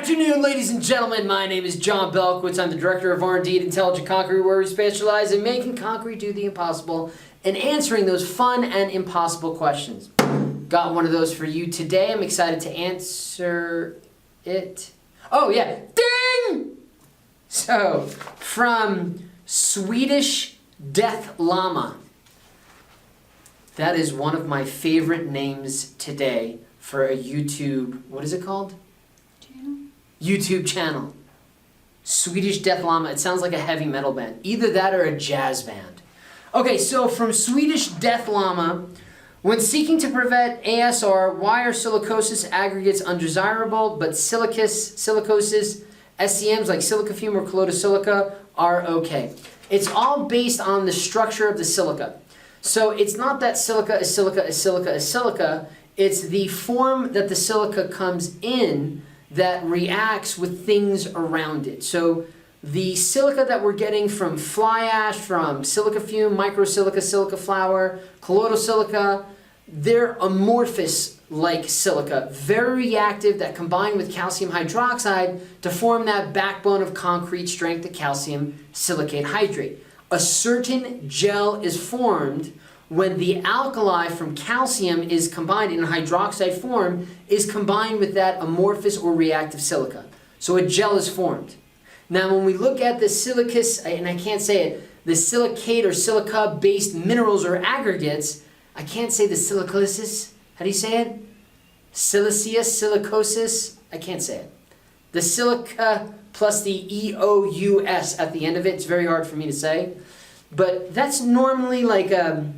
afternoon, ladies and gentlemen. My name is John Belkowitz. I'm the director of R&D at Intelligent Concrete, where we specialize in making concrete do the impossible and answering those fun and impossible questions. Got one of those for you today. I'm excited to answer it. Oh yeah, ding! So, from Swedish Death Llama. That is one of my favorite names today for a YouTube, what is it called? YouTube channel. Swedish Death Llama. It sounds like a heavy metal band. Either that or a jazz band. Okay, so from Swedish Death Llama, when seeking to prevent ASR, why are silicosis aggregates undesirable, but silicosis SCMs like silica fume or colloidal silica are okay? It's all based on the structure of the silica. So it's not that silica is silica is silica is silica. It's the form that the silica comes in that reacts with things around it. So the silica that we're getting from fly ash, from silica fume, microsilica, silica flour, colloidal silica, they're amorphous like silica, very reactive, that combine with calcium hydroxide to form that backbone of concrete strength, the calcium silicate hydrate. A certain gel is formed when the alkali from calcium is combined in a hydroxide form, is combined with that amorphous or reactive silica. So a gel is formed. Now when we look at the silicous, and I can't say it, the silicate or silica-based minerals or aggregates, I can't say the silicosis. How do you say it? Siliceous, silicosis, I can't say it. The silica plus the E-O-U-S at the end of it, it's very hard for me to say. But that's normally like a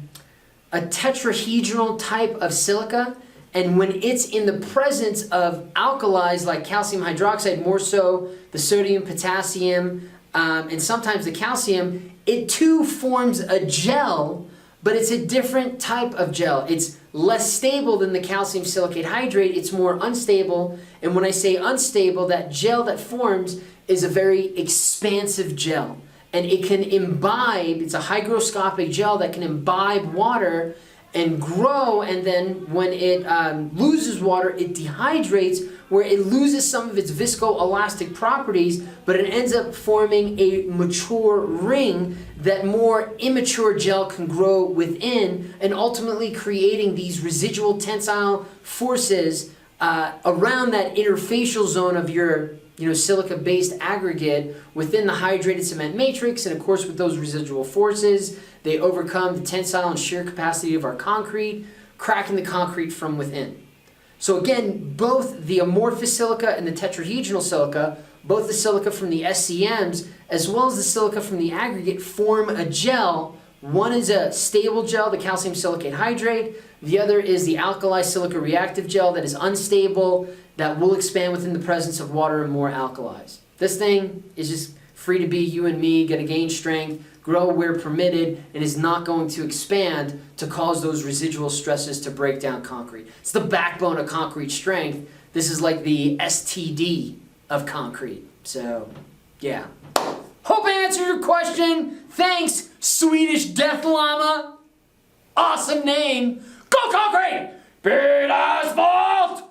tetrahedral type of silica, and when it's in the presence of alkalis like calcium hydroxide, more so the sodium, potassium, and sometimes the calcium, it too forms a gel, but it's a different type of gel. It's less stable than the calcium silicate hydrate, it's more unstable, and when I say unstable, that gel that forms is a very expansive gel. And it can imbibe, it's a hygroscopic gel that can imbibe water and grow, and then when it loses water, it dehydrates, where it loses some of its viscoelastic properties, but it ends up forming a mature ring that more immature gel can grow within, and ultimately creating these residual tensile forces around that interfacial zone of your silica-based aggregate within the hydrated cement matrix, and of course with those residual forces, they overcome the tensile and shear capacity of our concrete, cracking the concrete from within. So again, both the amorphous silica and the tetrahedral silica, both the silica from the SCMs as well as the silica from the aggregate, form a gel. One is a stable gel, the calcium silicate hydrate. The other is the alkali silica reactive gel that is unstable, that will expand within the presence of water and more alkalis. This thing is just free to be you and me, going to gain strength, grow where permitted, and is not going to expand to cause those residual stresses to break down concrete. It's the backbone of concrete strength. This is like the STD of concrete. So, yeah. Hope I answered your question. Thanks, Swedish Death Llama. Awesome name. Go concrete! Beat asphalt!